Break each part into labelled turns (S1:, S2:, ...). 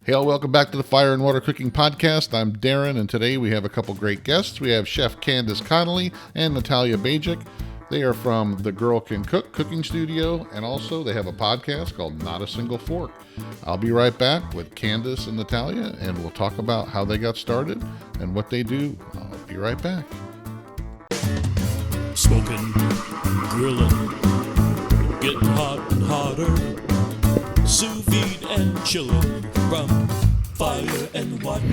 S1: Hey, all, welcome back to the Fire and Water Cooking Podcast. I'm Darren, and today we have a couple great guests. We have Chef Candace Conley and Natalia Bajik. They are from The Girl Can Cook Cooking Studio, and also they have a podcast called Not a Single Fork. I'll be right back with Candace and Natalia, and we'll talk about how they got started and what they do. I'll be right back.
S2: Smoking, grilling, getting hot and hotter, sous vide and chilling from fire and water.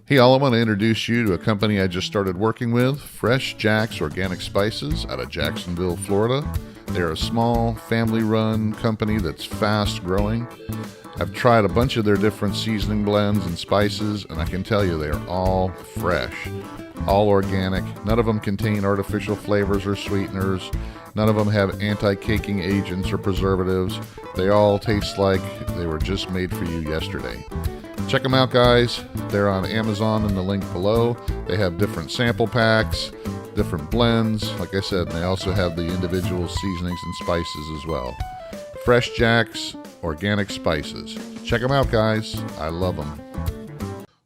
S1: Hey, all, I want to introduce you to a company I just started working with, Fresh Jack's Organic Spices out of Jacksonville, Florida. They're a small, family-run company that's fast-growing. I've tried a bunch of their different seasoning blends and spices, and I can tell you they're all fresh, all organic. None of them contain artificial flavors or sweeteners. None of them have anti-caking agents or preservatives. They all taste like they were just made for you yesterday. Check them out, guys. They're on Amazon in the link below. They have different sample packs, different blends. Like I said, they also have the individual seasonings and spices as well. Fresh Jack's Organic Spices. Check them out, guys. I love them.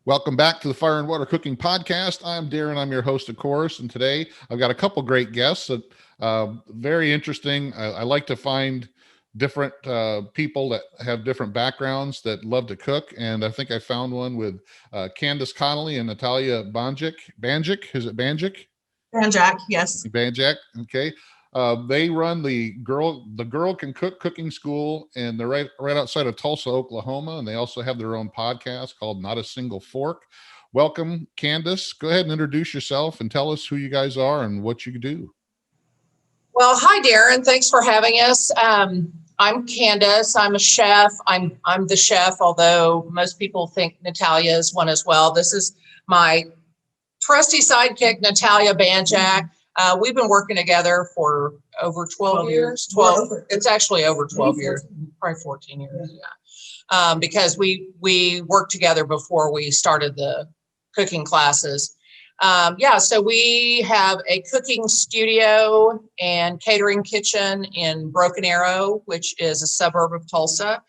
S1: Welcome back to the Fire and Water Cooking Podcast. I'm Darren. I'm your host, of course. And today I've got a couple great guests that very interesting. I like to find different people that have different backgrounds that love to cook. And I think I found one with Candace Conley and Natalia Bajik. Is it Bajik?
S3: Banjack, yes.
S1: Bajik, okay. They run the Girl Can Cook Cooking School, and they're right outside of Tulsa, Oklahoma. And they also have their own podcast called Not a Single Fork. Welcome, Candace. Go ahead and introduce yourself and tell us who you guys are and what you do.
S3: Well, hi, Darren. Thanks for having us. I'm Candace. I'm a chef. I'm the chef, although most people think Natalia is one as well. This is my trusty sidekick, Natalia Banjack. We've been working together for over 12 years. 12. It's actually over 12 years, probably 14 years. Yeah. Because we worked together before we started the cooking classes. So we have a cooking studio and catering kitchen in Broken Arrow, which is a suburb of Tulsa.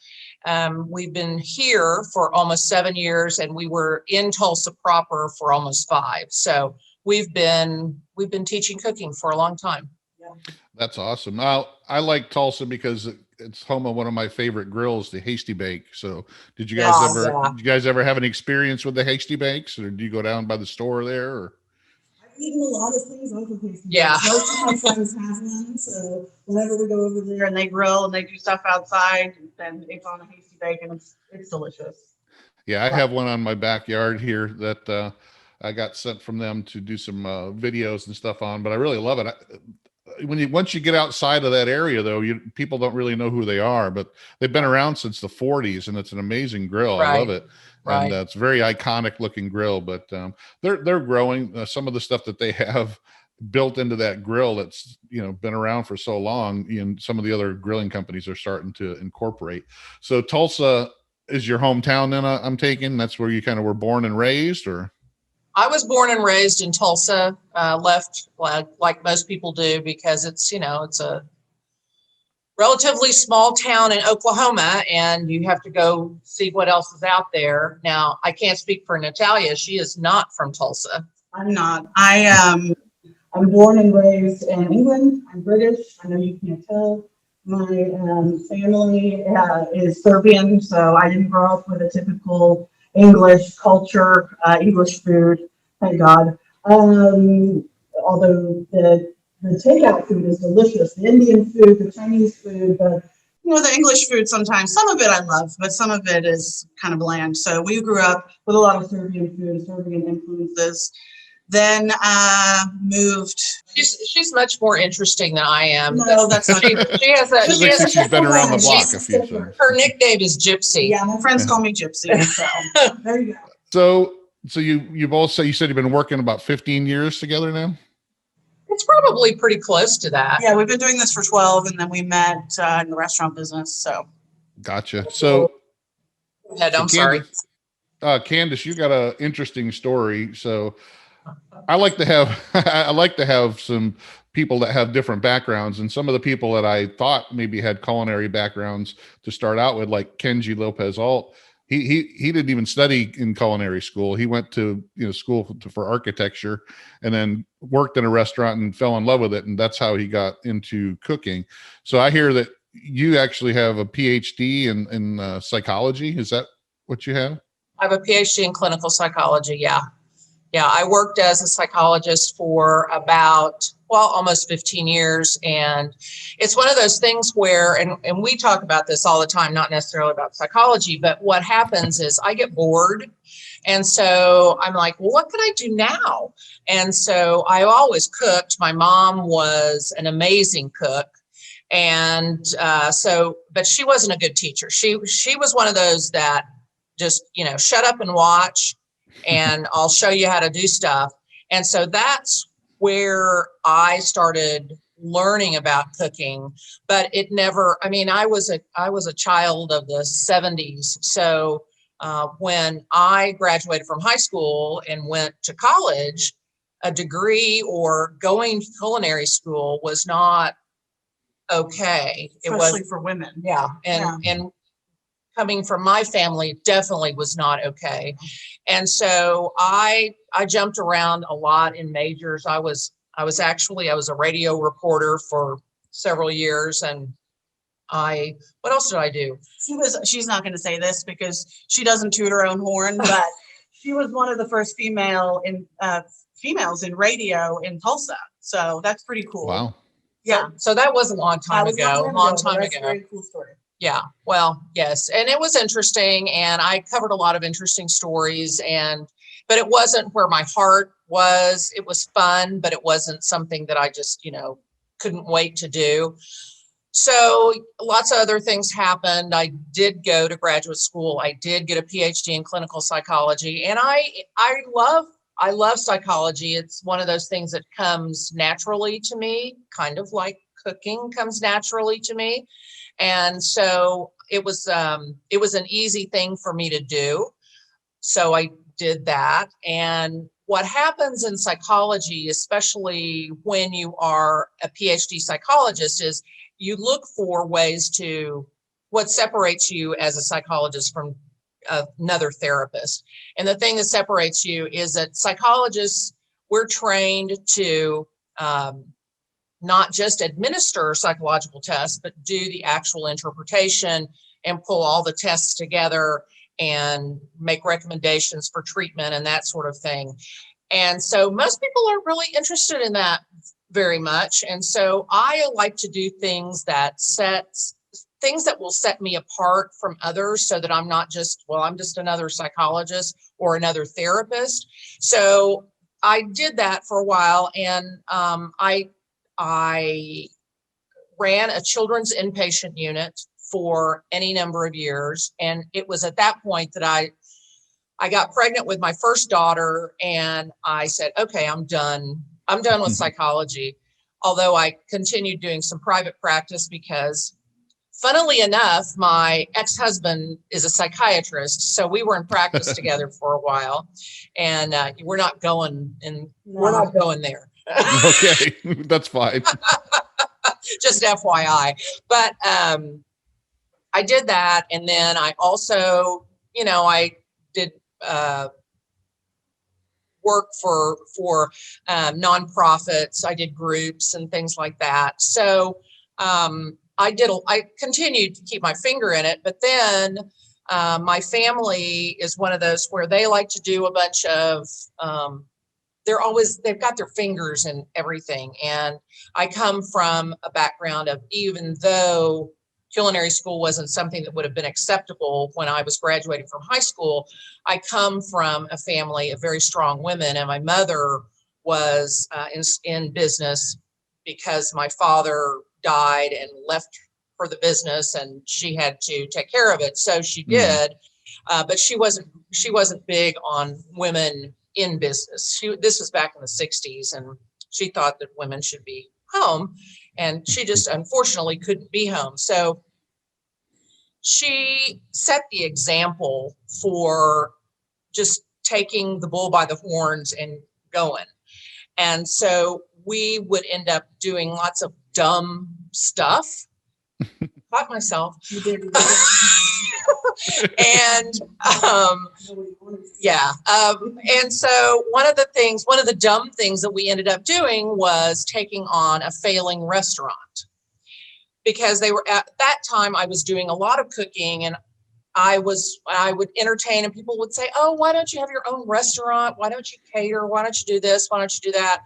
S3: We've been here for almost 7 years, and we were in Tulsa proper for almost 5. So we've been teaching cooking for a long time. Yeah.
S1: That's awesome. Now, I like Tulsa because it's home of one of my favorite grills, the Hasty Bake. So did you guys ever have any experience with the Hasty Bakes, or do you go down by the store there? Or?
S4: I've eaten a lot of things off of Hasty
S3: Yeah.
S4: Bakes. Most of my friends have one, so whenever we go over there and they grill and they do stuff outside, then it's on a Hasty Bake, and it's delicious.
S1: Yeah, I have one on my backyard here that I got sent from them to do some videos and stuff on, but I really love it. Once you get outside of that area, though, people don't really know who they are, but they've been around since the 40s, and it's an amazing grill.
S3: Right.
S1: I love it.
S3: Right.
S1: And it's a very iconic looking grill, but they're growing. Some of the stuff that they have built into that grill that's been around for so long, and some of the other grilling companies are starting to incorporate. So Tulsa is your hometown, then I'm taking. That's where you kind of were born and raised, or?
S3: I was born and raised in Tulsa, left like most people do, because it's a relatively small town in Oklahoma, and you have to go see what else is out there. Now, I can't speak for Natalia. She is not from Tulsa.
S4: I'm not. I'm born and raised in England. I'm British. I know you can't tell. My family is Serbian, so I didn't grow up with a typical English culture, English food, thank God. Although the takeout food is delicious, the Indian food, the Chinese food, but the English food sometimes, some of it I love, but some of it is kind of bland. So we grew up with a lot of Serbian food, Serbian influences. Then moved.
S3: She's much more interesting than I am.
S4: No, that's not true.
S1: She's been around the block a few times.
S3: Her nickname is Gypsy.
S4: Yeah, my friends call me Gypsy. So there you go.
S1: So you both you said you've been working about 15 years together now?
S3: It's probably pretty close to that.
S4: Yeah, we've been doing this for 12, and then we met in the restaurant business. So
S1: gotcha. So
S3: go ahead. I'm sorry.
S1: Candace, you got an interesting story. So I like to have some people that have different backgrounds, and some of the people that I thought maybe had culinary backgrounds to start out with, like Kenji Lopez Alt, he didn't even study in culinary school. He went to school for architecture, and then worked in a restaurant and fell in love with it, and that's how he got into cooking. So I hear that you actually have a PhD in psychology. Is that what you have?
S3: I have a PhD in clinical psychology. Yeah. Yeah. I worked as a psychologist for almost 15 years. And it's one of those things where, and we talk about this all the time, not necessarily about psychology, but what happens is I get bored. And so I'm like, well, what can I do now? And so I always cooked. My mom was an amazing cook. And but she wasn't a good teacher. She was one of those that just, shut up and watch, and I'll show you how to do stuff. And so that's where I started learning about cooking, but it never, I was a child of the 70s. So when I graduated from high school and went to college, a degree or going to culinary school was not okay.
S4: Especially for women.
S3: Yeah. And coming from my family, definitely was not okay. And so I jumped around a lot in majors. I was a radio reporter for several years. And what else did I do?
S4: She's not going to say this because she doesn't toot her own horn, but she was one of the first females in radio in Tulsa. So that's pretty cool.
S1: Wow.
S3: Yeah. So that was a long time ago.
S4: That's a very cool story.
S3: Yeah. Well, yes. And it was interesting, and I covered a lot of interesting stories, but it wasn't where my heart was. It was fun, but it wasn't something that I just, couldn't wait to do. So lots of other things happened. I did go to graduate school. I did get a PhD in clinical psychology, and I love psychology. It's one of those things that comes naturally to me, kind of like cooking comes naturally to me. And so it was an easy thing for me to do. So I did that. And what happens in psychology, especially when you are a PhD psychologist, is you look for ways to what separates you as a psychologist from another therapist. And the thing that separates you is that psychologists, we're trained to not just administer psychological tests, but do the actual interpretation and pull all the tests together and make recommendations for treatment and that sort of thing. And so most people aren't really interested in that very much. And so I like to do things that will set me apart from others, so that I'm not just, I'm just another psychologist or another therapist. So I did that for a while, and I ran a children's inpatient unit for any number of years. And it was at that point that I got pregnant with my first daughter, and I said, okay, I'm done with psychology. Although I continued doing some private practice because, funnily enough, my ex-husband is a psychiatrist. So we were in practice together for a while, and we're not going there.
S1: Okay, that's fine.
S3: Just FYI. But I did that. And then I also, I did work for nonprofits. I did groups and things like that. So I continued to keep my finger in it. But then my family is one of those where they like to do a bunch of they've got their fingers in everything. And I come from a background of, even though culinary school wasn't something that would have been acceptable when I was graduating from high school, I come from a family of very strong women. And my mother was in business because my father died and left her the business, and she had to take care of it. So she did, but she wasn't big on women in business. This was back in the 60s, and she thought that women should be home, and she just unfortunately couldn't be home. So she set the example for just taking the bull by the horns and going. And so we would end up doing lots of dumb stuff. Caught myself.
S4: You did.
S3: And yeah. And so one of the dumb things that we ended up doing was taking on a failing restaurant, because they were at that time I was doing a lot of cooking, and I would entertain, and people would say, oh, why don't you have your own restaurant? Why don't you cater? Why don't you do this? Why don't you do that?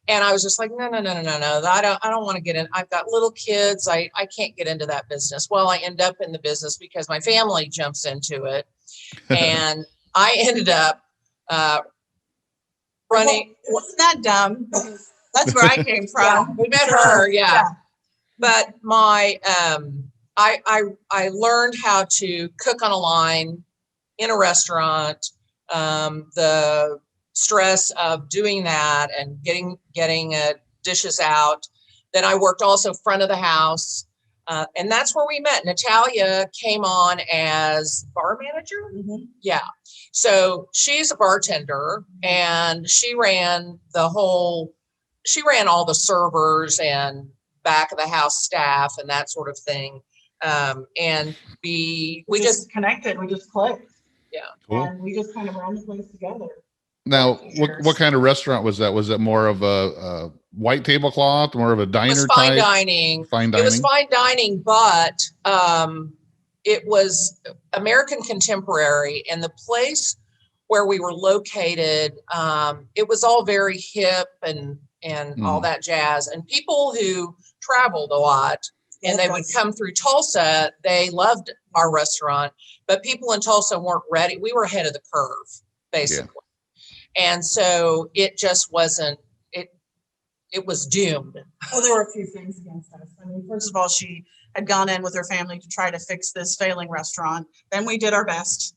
S3: And I was just like, no. I don't want to get in. I've got little kids. I can't get into that business. Well, I end up in the business because my family jumps into it. And I ended up running.
S4: Well, wasn't that dumb? That's where I came from.
S3: Yeah, we met her. Yeah. But my, I learned how to cook on a line in a restaurant. The stress of doing that and getting dishes out. Then I worked also front of the house, and that's where we met. Natalia came on as bar manager.
S4: Mm-hmm.
S3: Yeah, so she's a bartender, and she ran all the servers and back of the house staff and that sort of thing. And we just
S4: connected. We just clicked.
S3: Yeah.
S1: Cool.
S4: And we just kind of ran the place together.
S1: Now, what kind of restaurant was that? Was it more of a white tablecloth, more of a diner
S3: It was fine
S1: type?
S3: dining.
S1: Fine dining.
S3: It was fine dining, but it was American contemporary, and the place where we were located, it was all very hip and all that jazz. And people who traveled a lot and they would come through Tulsa, they loved our restaurant, but people in Tulsa weren't ready. We were ahead of the curve, basically. Yeah. And so it just wasn't, it was doomed.
S4: Well, there were a few things against us. I mean, first of all, she had gone in with her family to try to fix this failing restaurant. Then we did our best.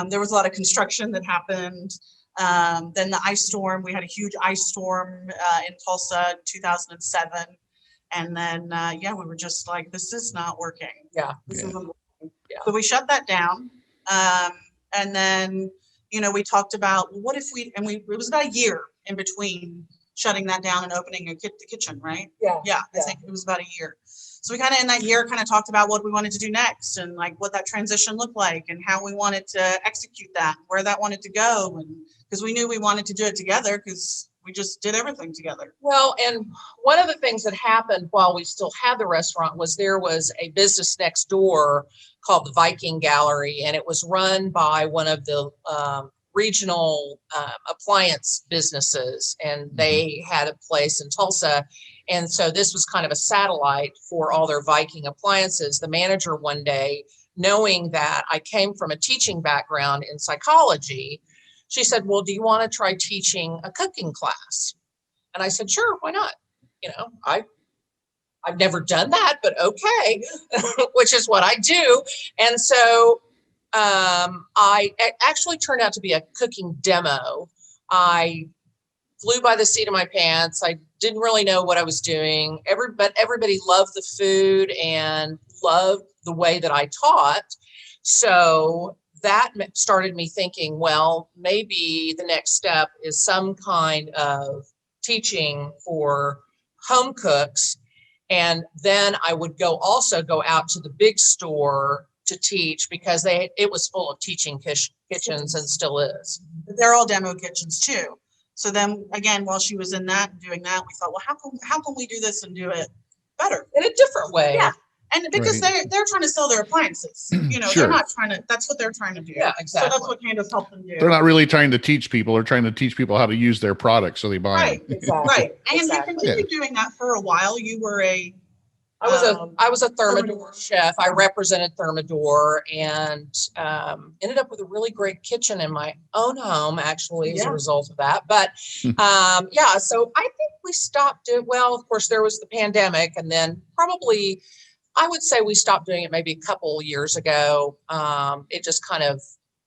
S4: There was a lot of construction that happened. Then the ice storm, we had a huge ice storm in Tulsa in 2007. And then, we were just like, this is not working.
S3: Yeah.
S4: This isn't working. Yeah. So we shut that down. And then, we talked about what if it was about a year in between shutting that down and opening the kitchen, right?
S3: Yeah.
S4: Yeah. I think it was about a year. So we kind of in that year talked about what we wanted to do next and like what that transition looked like and how we wanted to execute that, where that wanted to go. And because we knew we wanted to do it together because we just did everything together.
S3: Well, and one of the things that happened while we still had the restaurant was there was a business next door called the Viking Gallery, and it was run by one of the regional appliance businesses, and they had a place in Tulsa. And so this was kind of a satellite for all their Viking appliances. The manager one day, knowing that I came from a teaching background in psychology, she said, well, do you want to try teaching a cooking class? And I said, sure, why not? I've never done that, but okay, which is what I do. And so it actually turned out to be a cooking demo. I flew by the seat of my pants. I didn't really know what I was doing. But everybody loved the food and loved the way that I taught. So that started me thinking, well, maybe the next step is some kind of teaching for home cooks. And then I would also go out to the big store to teach because it was full of teaching kitchens and still is.
S4: They're all demo kitchens too. So then again, while she was in that and doing that, we thought, well, how can we do this and do it better
S3: in a different way?
S4: Yeah. And because they're trying to sell their appliances, sure. They're not trying to, that's what they're trying to do.
S3: Yeah, exactly.
S4: So that's what Candace helped them do.
S1: They're not really trying to teach people. They're trying to teach people how to use their products. So they buy
S4: right,
S1: them.
S4: Exactly. Right. And you continued doing that for a while. You were
S3: I was a Thermador chef. I represented Thermador and ended up with a really great kitchen in my own home, actually, as a result of that. But so I think we stopped it. Well, of course, there was the pandemic, and then probably I would say we stopped doing it maybe a couple years ago. It just it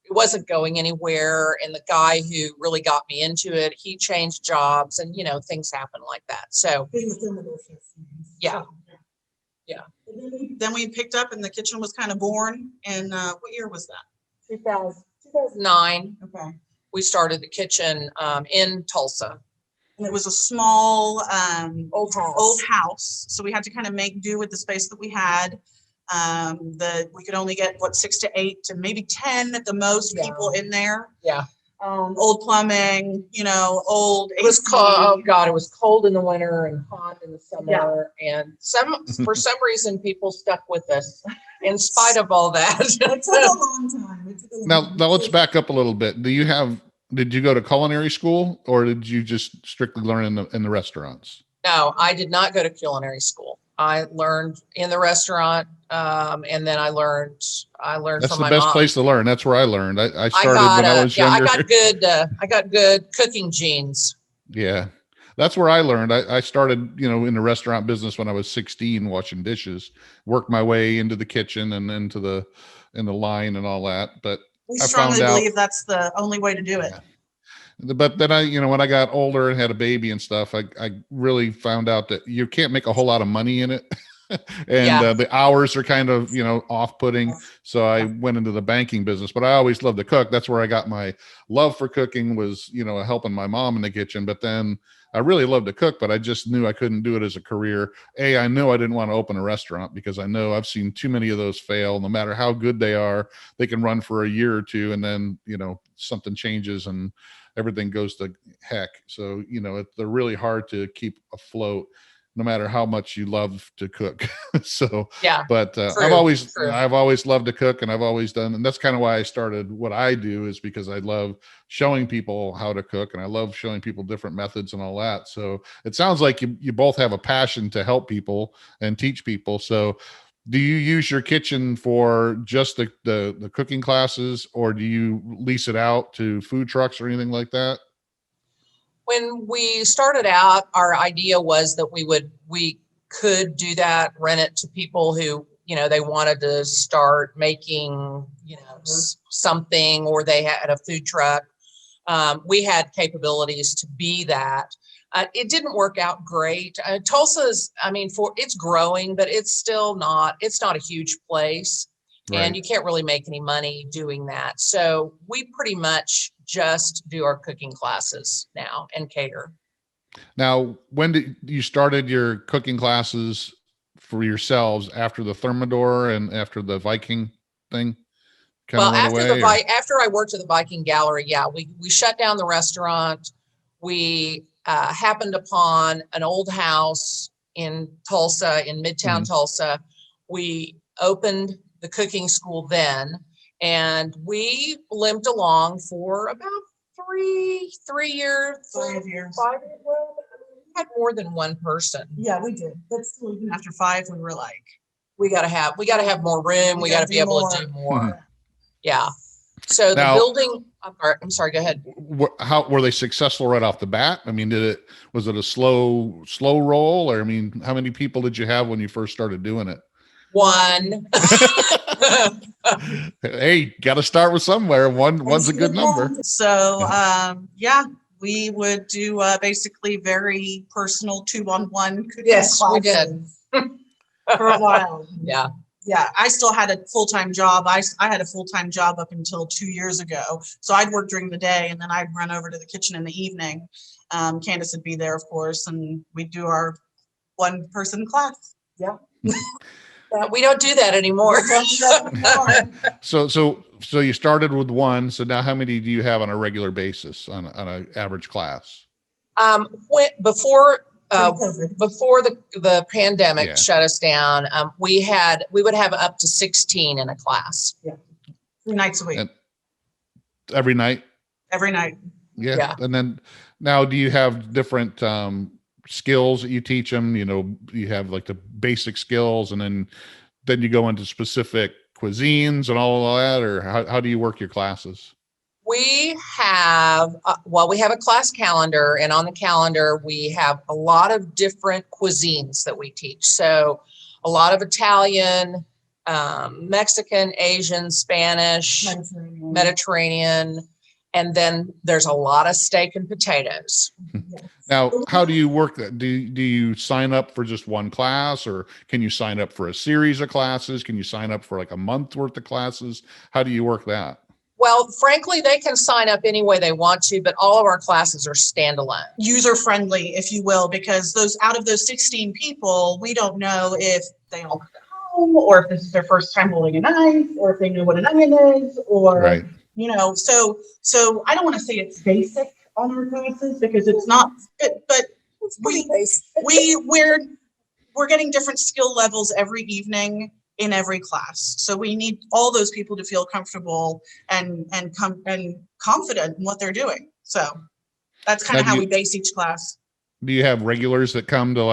S3: wasn't going anywhere. And the guy who really got me into it, he changed jobs, and things happen like that. So yeah. Yeah.
S4: Then we picked up and the kitchen was kind of born. And what year was that?
S3: 2009.
S4: Okay.
S3: We started the kitchen in Tulsa.
S4: And it was a small
S3: Old
S4: house. So we had to kind of make do with the space that we had. We could only get 6 to 8 to maybe 10 at the most people in there.
S3: Yeah.
S4: Old plumbing, old
S3: It was
S4: AC.
S3: cold. Oh God, it was cold in the winter and hot in the summer. And for some reason, people stuck with us in spite of all that.
S4: It took a long time.
S1: Now let's back up a little bit. Did you go to culinary school, or did you just strictly learn in the restaurants?
S3: No, I did not go to culinary school. I learned in the restaurant, and then I learned
S1: That's
S3: from
S1: the
S3: my
S1: best
S3: mom.
S1: place to learn. That's where I learned. I started when I was younger.
S3: I got good cooking genes.
S1: Yeah, that's where I learned. I started, in the restaurant business when I was 16, washing dishes, worked my way into the kitchen and into the line and all that. But
S4: We
S1: I
S4: strongly
S1: found out-
S4: believe that's the only way to do it.
S1: Yeah. But then when I got older and had a baby and stuff, I really found out that you can't make a whole lot of money in it. And the hours are kind of, off-putting. So I went into the banking business, but I always loved to cook. That's where I got my love for cooking was, helping my mom in the kitchen. But then I really loved to cook, but I just knew I couldn't do it as a career. I knew I didn't want to open a restaurant because I know I've seen too many of those fail. No matter how good they are, they can run for a year or two and then, something changes and everything goes to heck. So, they're really hard to keep afloat no matter how much you love to cook. So,
S3: Yeah.
S1: but
S3: True,
S1: I've
S3: true.
S1: always loved to cook, and I've always done, and that's kind of why I started what I do, is because I love showing people how to cook and I love showing people different methods and all that. So it sounds like you both have a passion to help people and teach people. So do you use your kitchen for just the cooking classes, or do you lease it out to food trucks or anything like that?
S3: When we started out, our idea was that we could do that, rent it to people who, they wanted to start making, something, or they had a food truck. We had capabilities to be that. It didn't work out great. Tulsa's, it's growing, but it's not a huge place.
S1: Right.
S3: And you can't really make any money doing that. So we pretty much just do our cooking classes now and cater.
S1: Now, when did you started your cooking classes for yourselves after the Thermidor and after the Viking thing?
S3: Well, after I worked at the Viking Gallery, we shut down the restaurant. We happened upon an old house in Tulsa, in Midtown Tulsa. We opened the cooking school then, and we limped along for about 3 years.
S4: 5 years.
S3: 5 years. Well, we had more than one person.
S4: Yeah, we did. But still, even after 5, we were like,
S3: we got to have more room. We got to be able to do more. Yeah. So
S1: Now,
S3: the building, I'm sorry, go ahead.
S1: How were they successful right off the bat? Was it a slow roll, or how many people did you have when you first started doing it?
S3: One.
S1: Hey, got to start with somewhere. One's a good number.
S4: So, we would do basically very personal 2-on-1 cooking
S3: Yes, we
S4: classes
S3: did.
S4: for a while.
S3: Yeah.
S4: Yeah, I still had a full-time job. I had a full-time job up until 2 years ago. So I'd work during the day and then I'd run over to the kitchen in the evening. Candace would be there, of course, and we'd do our one-person class. Yeah.
S3: We don't do that anymore.
S1: So you started with one. So now how many do you have on a regular basis on an average class?
S3: Before the pandemic shut us down, we would have up to 16 in a class.
S4: Yeah. 3 nights a week.
S1: And every night?
S4: Every night.
S1: Yeah. And then now do you have different skills that you teach them? You have like the basic skills, and then you go into specific cuisines and all of that, or how do you work your classes?
S3: We have a class calendar, and on the calendar we have a lot of different cuisines that we teach. So a lot of Italian, Mexican, Asian, Spanish, Mediterranean, and then there's a lot of steak and potatoes.
S1: Now, how do you work that? Do you sign up for just one class, or can you sign up for a series of classes? Can you sign up for like a month worth of classes? How do you work that?
S3: Well, frankly, they can sign up any way they want to, but all of our classes are standalone.
S5: User friendly, if you will, because out of those 16 people, we don't know if they all cook at home, or if this is their first time holding a knife, or if they know what an onion is, or
S1: Right.
S5: So I don't want to say it's basic on our classes, because it's not, but we're getting different skill levels every evening in every class. So we need all those people to feel comfortable and confident in what they're doing. So that's kind of how we base each class.
S1: Do you have regulars that come to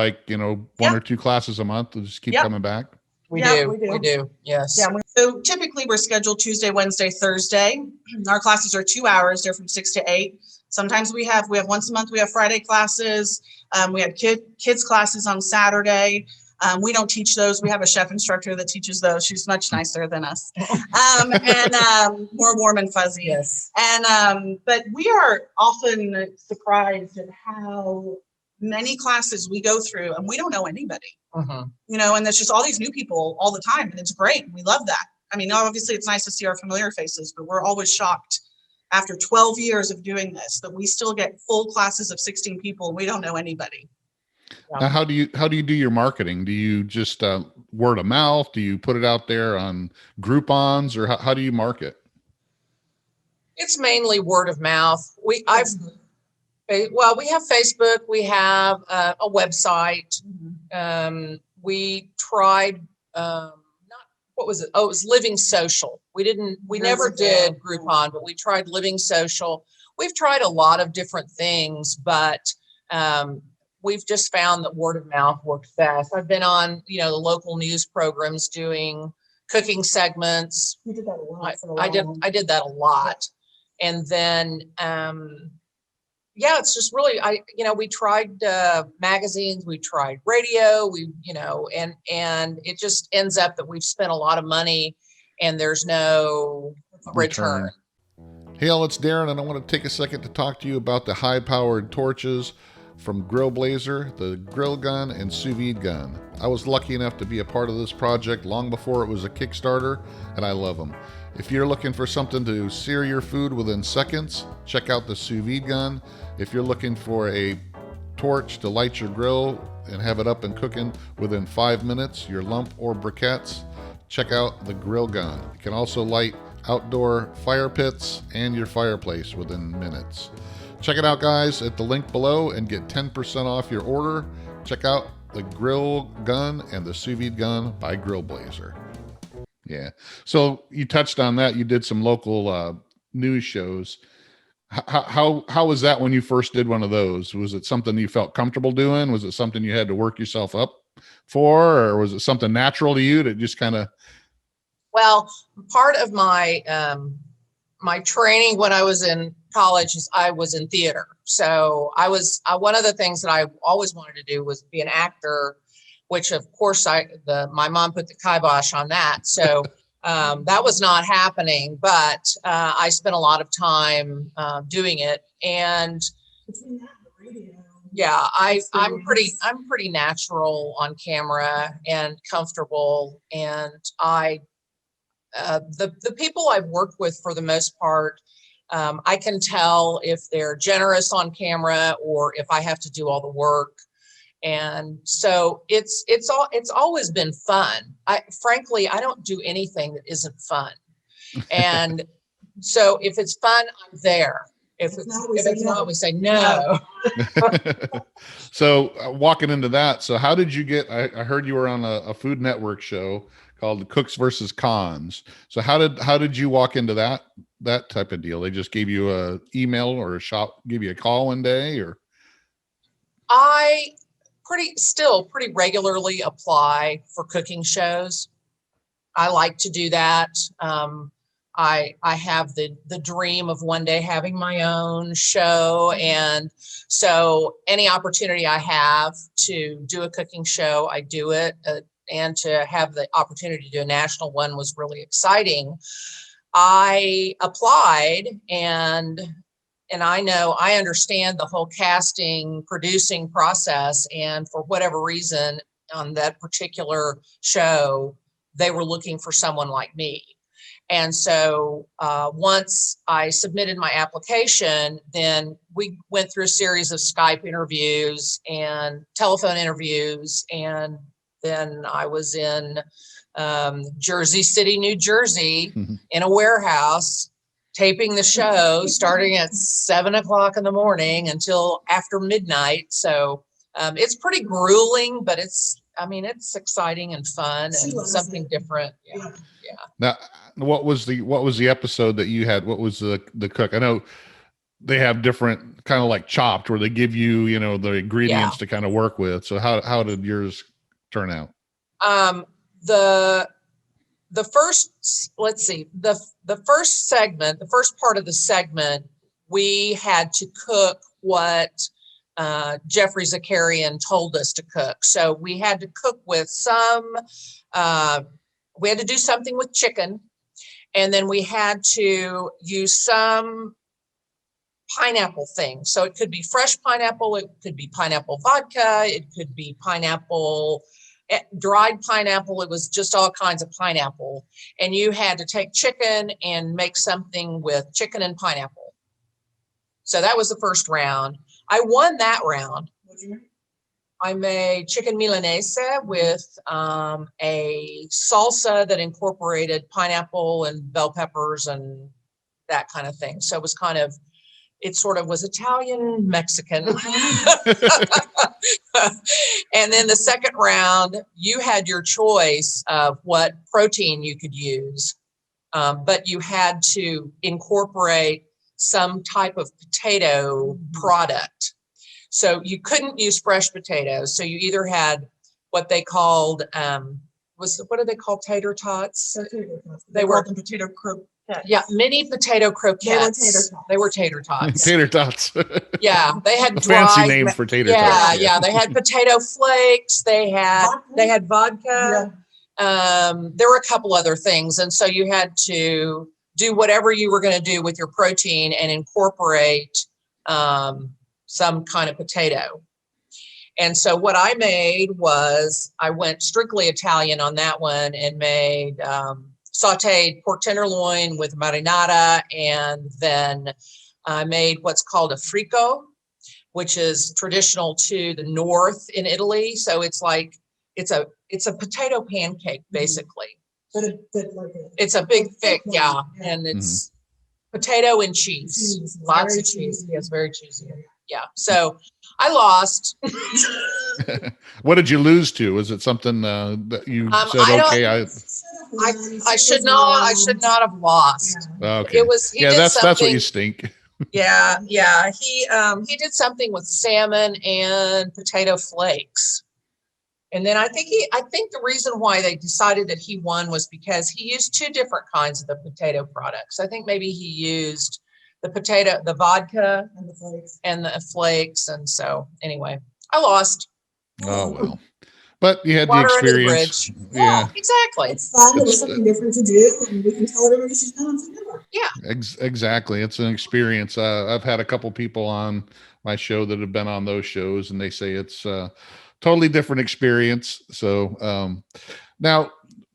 S1: one or two classes a month and just keep coming back?
S3: We do. Yes.
S5: Yeah. So typically we're scheduled Tuesday, Wednesday, Thursday. Our classes are 2 hours. They're from 6 to 8. Sometimes we have once a month, we have Friday classes. We have kids classes on Saturday. We don't teach those. We have a chef instructor that teaches those. She's much nicer than us, and more warm and fuzzy.
S3: Yes.
S5: And but we are often surprised at how many classes we go through, and we don't know anybody. And there's just all these new people all the time, and it's great. We love that. I mean, obviously, it's nice to see our familiar faces, but we're always shocked after 12 years of doing this that we still get full classes of 16 people. And we don't know anybody.
S1: Now, how do you do your marketing? Do you just word of mouth? Do you put it out there on Groupons, or how do you market?
S3: It's mainly word of mouth. We have Facebook. We have a website. We tried what was it? Oh, it was Living Social. We never did Groupon, but we tried Living Social. We've tried a lot of different things, but we've just found that word of mouth works best. I've been on, the local news programs doing cooking segments.
S5: You did that a lot.
S3: I did that a lot. And then, it's just really, we tried magazines, we tried radio, and it just ends up that we've spent a lot of money and there's no return.
S1: Hey, all, it's Darren, and I want to take a second to talk to you about the high-powered torches from Grill Blazer, the grill gun and sous vide gun. I was lucky enough to be a part of this project long before it was a Kickstarter, and I love them. If you're looking for something to sear your food within seconds, check out the sous vide gun. If you're looking for a torch to light your grill and have it up and cooking within 5 minutes, your lump or briquettes, check out the grill gun. It can also light outdoor fire pits and your fireplace within minutes. Check it out, guys, at the link below and get 10% off your order. Check out the grill gun and the sous vide gun by Grill Blazer. Yeah. So you touched on that. You did some local news shows. How was that when you first did one of those? Was it something you felt comfortable doing? Was it something you had to work yourself up for, or was it something natural to you to just kind of?
S3: Well, part of my my training when I was in college is I was in theater. So one of the things that I always wanted to do was be an actor, which of course my mom put the kibosh on that. So that was not happening, but I spent a lot of time doing it. And yeah, I'm pretty natural on camera and comfortable. And the people I've worked with for the most part, I can tell if they're generous on camera or if I have to do all the work. And so it's always been fun. Frankly, I don't do anything that isn't fun. And so if it's fun, I'm there. If it's not, we say no.
S1: So walking into that, so how did you get, I heard you were on a Food Network show called Cooks versus Cons. So how did you walk into that type of deal? They just gave you a email or give you a call one day, or?
S3: I pretty regularly apply for cooking shows. I like to do that. I have the dream of one day having my own show. And so any opportunity I have to do a cooking show, I do it. And to have the opportunity to do a national one was really exciting. I applied, and I understand the whole casting, producing process. And for whatever reason, on that particular show, they were looking for someone like me. And so once I submitted my application, then we went through a series of Skype interviews and telephone interviews. And then I was in Jersey City, New Jersey, in a warehouse, taping the show starting at 7 o'clock in the morning until after midnight. So it's pretty grueling, but it's exciting and fun and something different. Yeah.
S1: Now, what was the episode that you had? What was the cook? I know they have different kind of like Chopped, where they give you, the ingredients to kind of work with. So how did yours turn out?
S3: The first, let's see, the first segment, the first part of the segment, we had to cook what Jeffrey Zakarian told us to cook. So we had to cook with we had to do something with chicken, and then we had to use some pineapple things. So it could be fresh pineapple, it could be pineapple vodka, it could be pineapple, dried pineapple. It was just all kinds of pineapple. And you had to take chicken and make something with chicken and pineapple. So that was the first round. I won that round. What did you make? I made chicken milanese with a salsa that incorporated pineapple and bell peppers and that kind of thing. So it sort of was Italian Mexican. And then the second round, you had your choice of what protein you could use, but you had to incorporate some type of potato product. So you couldn't use fresh potatoes. So you either had what they called, what do they call tater tots? They were
S5: potato croquettes.
S3: Yeah, mini potato croquettes. They were tater tots.
S1: Tater tots.
S3: Yeah, they had
S1: fancy name for tater tots.
S3: Yeah, they had potato flakes. They had vodka.
S5: Yeah.
S3: There were a couple other things, and so you had to do whatever you were going to do with your protein and incorporate some kind of potato. And so what I made was I went strictly Italian on that one and made sauteed pork tenderloin with marinara, and then I made what's called a frico, which is traditional to the north in Italy. So it's like it's a potato pancake basically.
S5: But
S3: it's a big thick, and it's potato and cheese, lots of cheese. Yes, very cheesy. Yeah. So I lost.
S1: What did you lose to? Was it something that you said, okay,
S3: I should not have lost.
S1: Okay.
S3: It was,
S1: that's what you stink.
S3: Yeah. He did something with salmon and potato flakes. And then I think the reason why they decided that he won was because he used two different kinds of the potato products. I think maybe he used the vodka and the flakes. And so anyway, I lost.
S1: Oh, well, but you had
S3: Water
S1: the
S3: under the
S1: experience.
S3: bridge. Yeah, exactly.
S5: It's fun. It was something different to do, and we can tell everybody she's done something different.
S3: Yeah.
S1: Exactly. It's an experience. I've had a couple people on my show that have been on those shows, and they say it's totally different experience. So now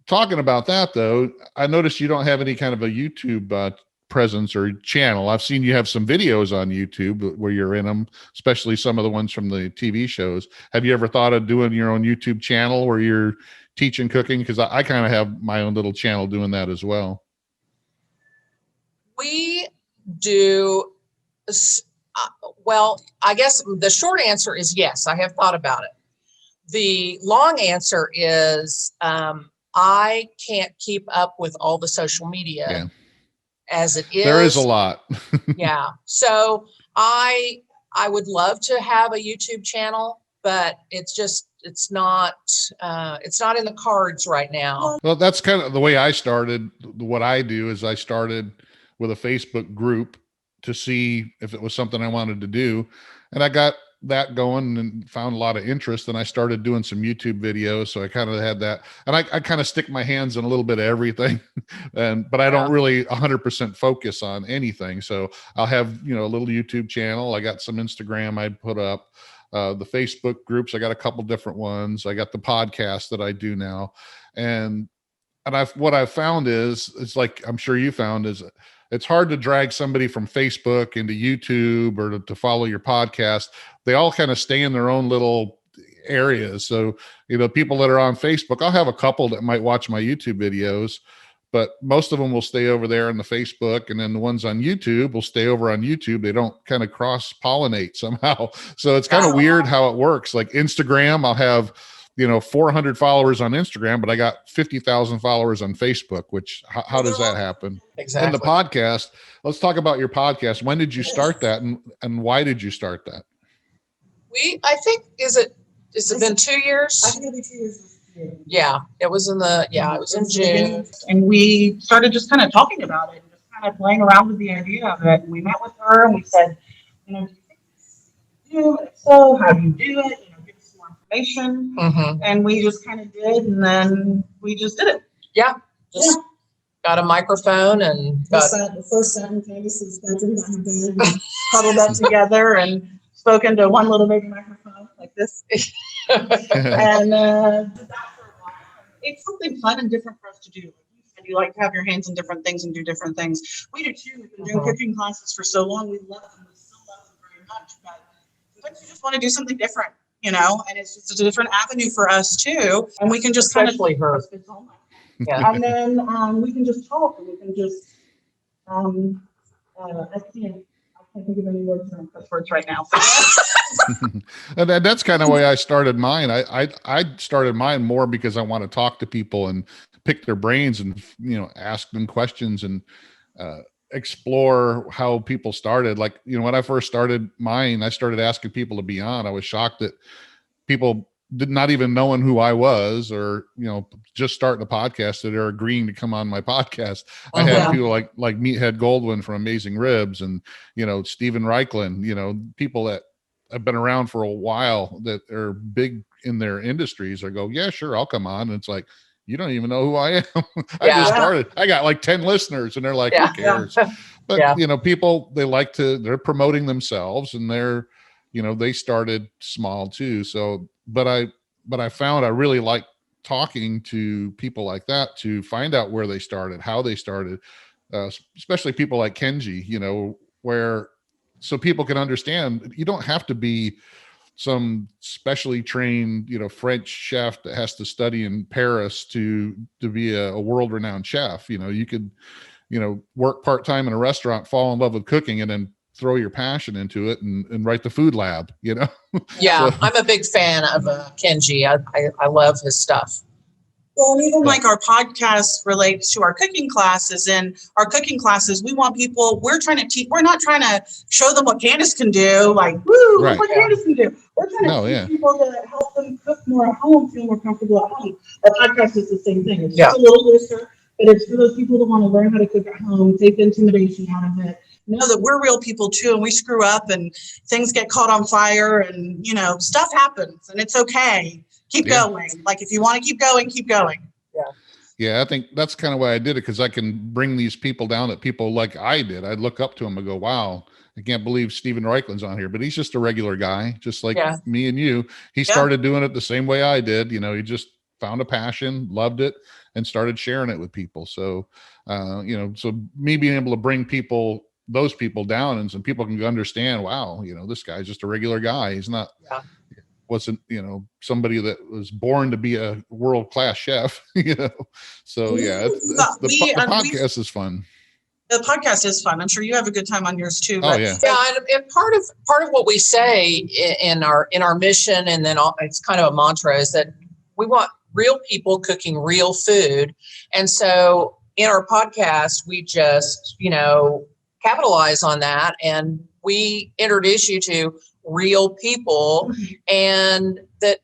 S1: talking about that though, I noticed you don't have any kind of a YouTube presence or channel. I've seen you have some videos on YouTube where you're in them, especially some of the ones from the TV shows. Have you ever thought of doing your own YouTube channel where you're teaching cooking? Because I kind of have my own little channel doing that as well.
S3: We do. Well, I guess the short answer is yes, I have thought about it. The long answer is I can't keep up with all the social media as it is.
S1: There is a lot.
S3: Yeah. So I would love to have a YouTube channel, but it's not in the cards right now.
S1: Well, that's kind of the way I started. What I do is I started with a Facebook group to see if it was something I wanted to do. And I got that going and found a lot of interest, and I started doing some YouTube videos. So I kind of had that, and I kind of stick my hands in a little bit of everything, but I don't really 100% focus on anything. So I'll have, a little YouTube channel. I got some Instagram I put up, the Facebook groups. I got a couple different ones. I got the podcast that I do now. And and what I've found is, it's like, I'm sure you found, is it's hard to drag somebody from Facebook into YouTube or to follow your podcast. They all kind of stay in their own little areas. So, people that are on Facebook, I'll have a couple that might watch my YouTube videos, but most of them will stay over there in the Facebook. And then the ones on YouTube will stay over on YouTube. They don't kind of cross pollinate somehow. So it's kind of weird how it works. Like Instagram, I'll have, 400 followers on Instagram, but I got 50,000 followers on Facebook, which how does that happen?
S3: Exactly.
S1: And the podcast, let's talk about your podcast. When did you start that, and why did you start that?
S3: I think, has it been 2 years?
S4: I think it'll be 2 years this year.
S3: Yeah, it was in June.
S5: And we started just kind of talking about it and just kind of playing around with the idea of it. We met with her and we said, do you think this is you? And if so, how do you do it? Give us more information.
S3: Mm-hmm.
S5: And we just kind of did, and then we just did it.
S3: Yeah, just got a microphone and
S4: The first time in Candace's bedroom by her bed, we
S5: Huddled up together and spoke into one little baby microphone like this. And did that for a while. It's something fun and different for us to do. Like you said, you like to have your hands in different things and do different things. We do too. We've been doing cooking classes for so long. We love them. We still love them very much. But sometimes you just want to do something different, and it's just a different avenue for us too. And we can just
S3: especially her.
S5: Yeah. And then we can just talk, and we can just I can't think of any words right now.
S1: And that's kind of the way I started mine. I started mine more because I want to talk to people and pick their brains and, ask them questions and explore how people started. Like, when I first started mine, I started asking people to be on. I was shocked that people did not even knowing who I was, or, just starting a podcast, that are agreeing to come on my podcast. I had people like Meathead Goldwyn from Amazing Ribs, and, Steven Reichlin, people that have been around for a while that are big in their industries, go, yeah, sure, I'll come on. And it's like, you don't even know who I am. I just started. I got like 10 listeners, and they're like, who cares? But, people, they're promoting themselves, and they're, they started small too. So, but I found I really like talking to people like that to find out where they started, how they started, especially people like Kenji, so people can understand. You don't have to be some specially trained, French chef that has to study in Paris to be a world-renowned chef. You could, work part-time in a restaurant, fall in love with cooking, and then throw your passion into it and write the food lab, Yeah,
S3: so, I'm a big fan of Kenji. I love his stuff.
S5: Well, and even like our podcast relates to our cooking classes. And our cooking classes, we want people, we're trying to teach, we're not trying to show them what Candace can do, like, woo, look what Candace can do. We're trying to teach people to help them cook more at home, feel more comfortable at home. Our podcast is the same thing. It's just a little looser, but it's for those people that want to learn how to cook at home, take the intimidation out of it. Know that we're real people too, and we screw up and things get caught on fire, and stuff happens, and it's okay. Keep going. Like, if you want to keep going, keep going.
S1: Yeah, I think that's kind of why I did it, because I can bring these people down that people like I did. I'd look up to them and go, wow, I can't believe Steven Reichlin's on here, but he's just a regular guy, just like me and you. He started doing it the same way I did. He just found a passion, loved it, and started sharing it with people. So, so me being able to bring those people down, and some people can understand, wow, this guy's just a regular guy. He's not, wasn't, somebody that was born to be a world-class chef, So the podcast is fun.
S5: The podcast is fun. I'm sure you have a good time on yours too.
S1: Oh yeah.
S3: Yeah. And part of what we say in our mission, and then it's kind of a mantra, is that we want real people cooking real food. And so in our podcast, we just, capitalize on that, and we introduce you to real people, and that,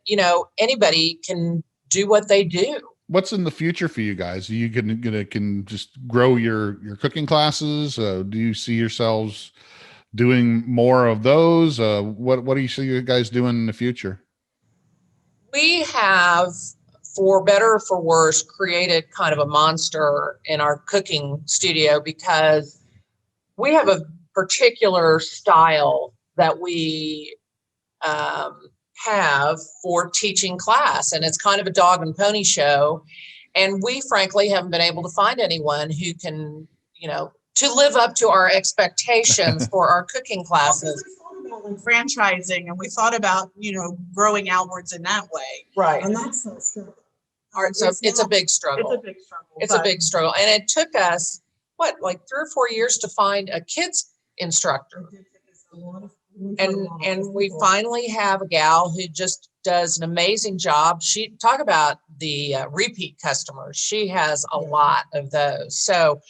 S3: anybody can do what they do.
S1: What's in the future for you guys? Are you can just grow your cooking classes? Do you see yourselves doing more of those? What do you see you guys doing in the future?
S3: We have, for better or for worse, created kind of a monster in our cooking studio, because we have a particular style that we have for teaching class, and it's kind of a dog and pony show. And we frankly haven't been able to find anyone who can, to live up to our expectations for our cooking classes.
S5: We thought about like franchising, and we thought about, growing outwards in that way.
S3: Right.
S5: And that's so struggle.
S3: So it's a big struggle.
S5: It's a big struggle.
S3: It's a big struggle. And it took us, like 3 or 4 years to find a kids instructor. And we finally have a gal who just does an amazing job. She talk about the repeat customers. She has a lot of those. So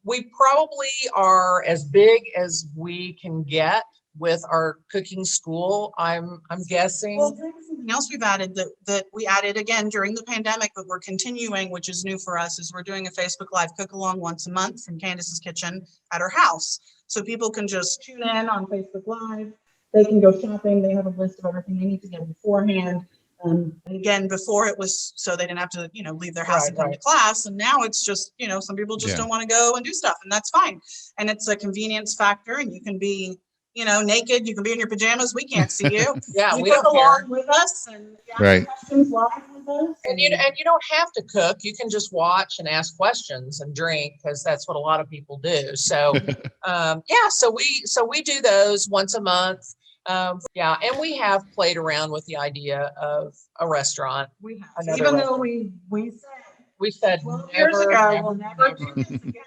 S3: we probably are as big as we can get with our cooking school. I'm guessing.
S5: Well, there's something else we've added that we added again during the pandemic, but we're continuing, which is new for us, is we're doing a Facebook Live cook along once a month from Candace's kitchen at her house. So people can just tune in on Facebook Live. They can go shopping. They have a list of everything they need to get beforehand. And again, before it was so they didn't have to, leave their house and come to class. And now it's just, some people just don't want to go and do stuff, and that's fine. And it's a convenience factor, and you can be, naked. You can be in your pajamas. We can't see you.
S3: Yeah,
S5: you
S3: we
S5: cook
S3: don't
S5: along
S3: care.
S5: with us and ask questions live with us.
S3: And you don't have to cook. You can just watch and ask questions and drink, because that's what a lot of people do. So, so we do those once a month. And we have played around with the idea of a restaurant.
S5: We have, even though we
S3: said
S5: 12 years ago, we'll never do this again.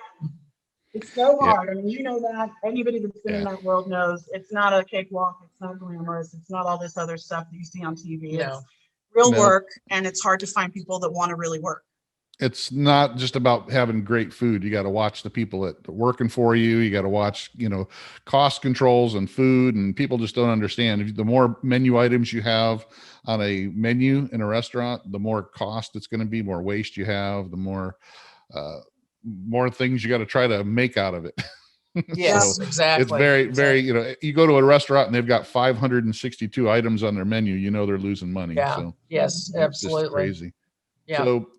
S5: It's so hard. I mean, that anybody that's been in that world knows it's not a cakewalk. It's not glamorous. It's not all this other stuff that you see on TV. It's real work, and it's hard to find people that want to really work.
S1: It's not just about having great food. You got to watch the people that are working for you. You got to watch, cost controls and food, and people just don't understand. The more menu items you have on a menu in a restaurant, the more cost it's going to be, more waste you have, the more things you got to try to make out of it.
S3: Yes,
S1: so
S3: exactly.
S1: It's very, you go to a restaurant and they've got 562 items on their menu, they're losing money.
S3: Yeah.
S1: So
S3: yes, absolutely.
S1: It's crazy.
S3: Yeah.
S1: So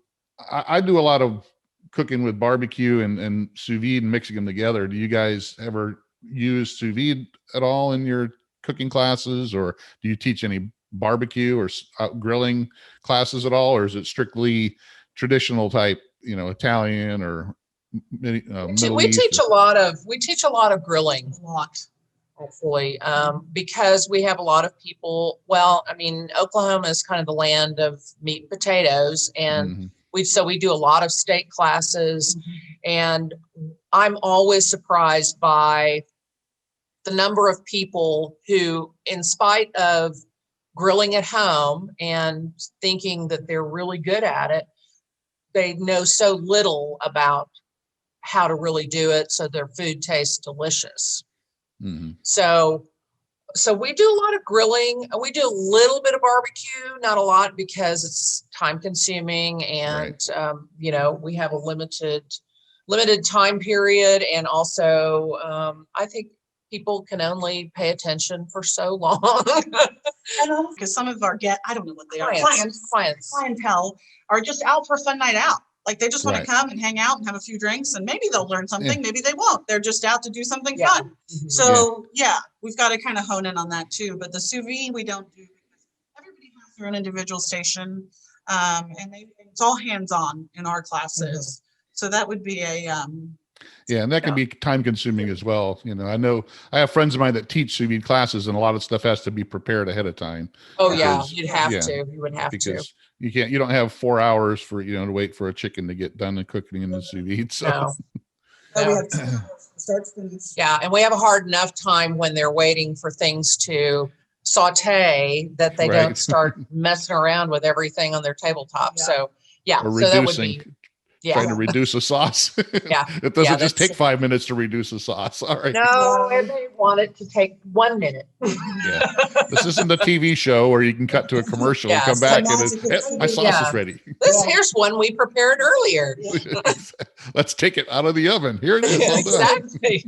S1: I do a lot of cooking with barbecue and sous vide and mixing them together. Do you guys ever use sous vide at all in your cooking classes, or do you teach any barbecue or grilling classes at all, or is it strictly traditional type, Italian or
S3: we teach a lot of grilling, hopefully, because we have a lot of people. Well, I mean, Oklahoma is kind of the land of meat and potatoes, and we do a lot of steak classes, and I'm always surprised by the number of people who, in spite of grilling at home and thinking that they're really good at it, they know so little about how to really do it so their food tastes delicious. So we do a lot of grilling. We do a little bit of barbecue, not a lot, because it's time consuming, and we have a limited time period, and also I think people can only pay attention for so long.
S5: And because some of our I don't know what they are, clientele are just out for a fun night out. Like they just want to come and hang out and have a few drinks, and maybe they'll learn something, maybe they won't. They're just out to do something fun. So we've got to kind of hone in on that too. But the sous vide we don't do, because everybody has their own individual station, and it's all hands-on in our classes. So that would be a
S1: and that can be time consuming as well. I know I have friends of mine that teach sous vide classes, and a lot of stuff has to be prepared ahead of time.
S3: Oh, you'd have to. You would have to.
S1: You don't have 4 hours for, to wait for a chicken to get done and cooking in the sous vide. So
S5: we have 2 hours from start to finish.
S3: Yeah. And we have a hard enough time when they're waiting for things to saute that they don't start messing around with everything on their tabletop. So
S1: or
S3: so that would be
S1: trying to reduce a sauce. It doesn't just take 5 minutes to reduce a sauce. All right.
S3: No, and they want it to take 1 minute.
S1: This isn't a TV show where you can cut to a commercial and come back and my sauce is ready.
S3: Here's one we prepared earlier.
S1: Let's take it out of the oven. Here it is.
S3: Exactly.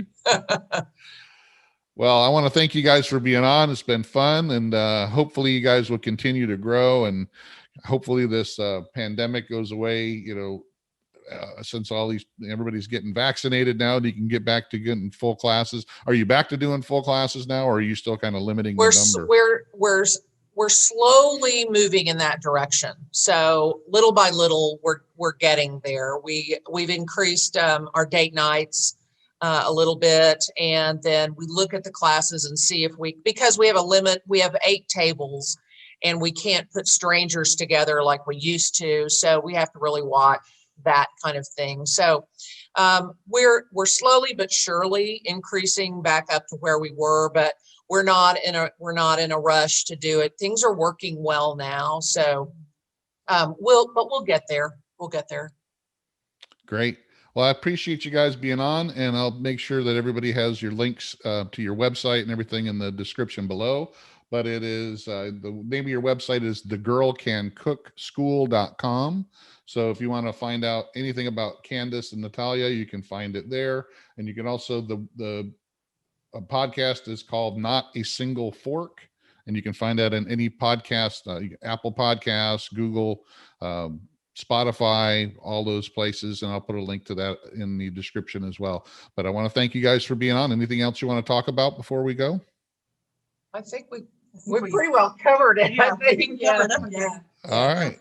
S1: Well, I want to thank you guys for being on. It's been fun, and hopefully you guys will continue to grow, and hopefully this pandemic goes away, since everybody's getting vaccinated now, you can get back to getting full classes. Are you back to doing full classes now, or are you still kind of limiting the number?
S3: we're slowly moving in that direction. So little by little, we're getting there. We've increased our date nights a little bit, and then we look at the classes and see if because we have a limit, we have 8 tables, and we can't put strangers together like we used to. So we have to really watch that kind of thing. So we're slowly but surely increasing back up to where we were, but we're not in a rush to do it. Things are working well now. So we'll get there. We'll get there.
S1: Great. Well, I appreciate you guys being on, and I'll make sure that everybody has your links to your website and everything in the description below. But it is the name of your website is thegirlcancookschool.com. So if you want to find out anything about Candace and Natalia, you can find it there. And you can also, the podcast is called Not a Single Fork, and you can find that in any podcast, Apple Podcasts, Google, Spotify, all those places. And I'll put a link to that in the description as well. But I want to thank you guys for being on. Anything else you want to talk about before we go?
S3: I think we're pretty well covered it.
S5: Yeah,
S3: I think. Yeah.
S1: All right.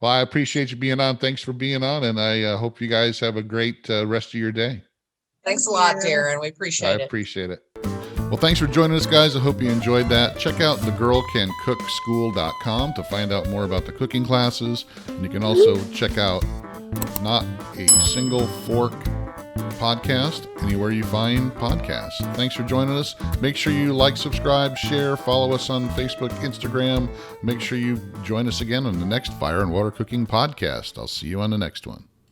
S1: Well, I appreciate you being on. Thanks for being on. And I hope you guys have a great rest of your day.
S3: Thanks a lot, Darren. We appreciate it.
S1: I appreciate it. Well, thanks for joining us, guys. I hope you enjoyed that. Check out thegirlcancookschool.com to find out more about the cooking classes. And you can also check out Not a Single Fork podcast anywhere you find podcasts. Thanks for joining us. Make sure you like, subscribe, share, follow us on Facebook, Instagram. Make sure you join us again on the next Fire and Water Cooking podcast. I'll see you on the next one.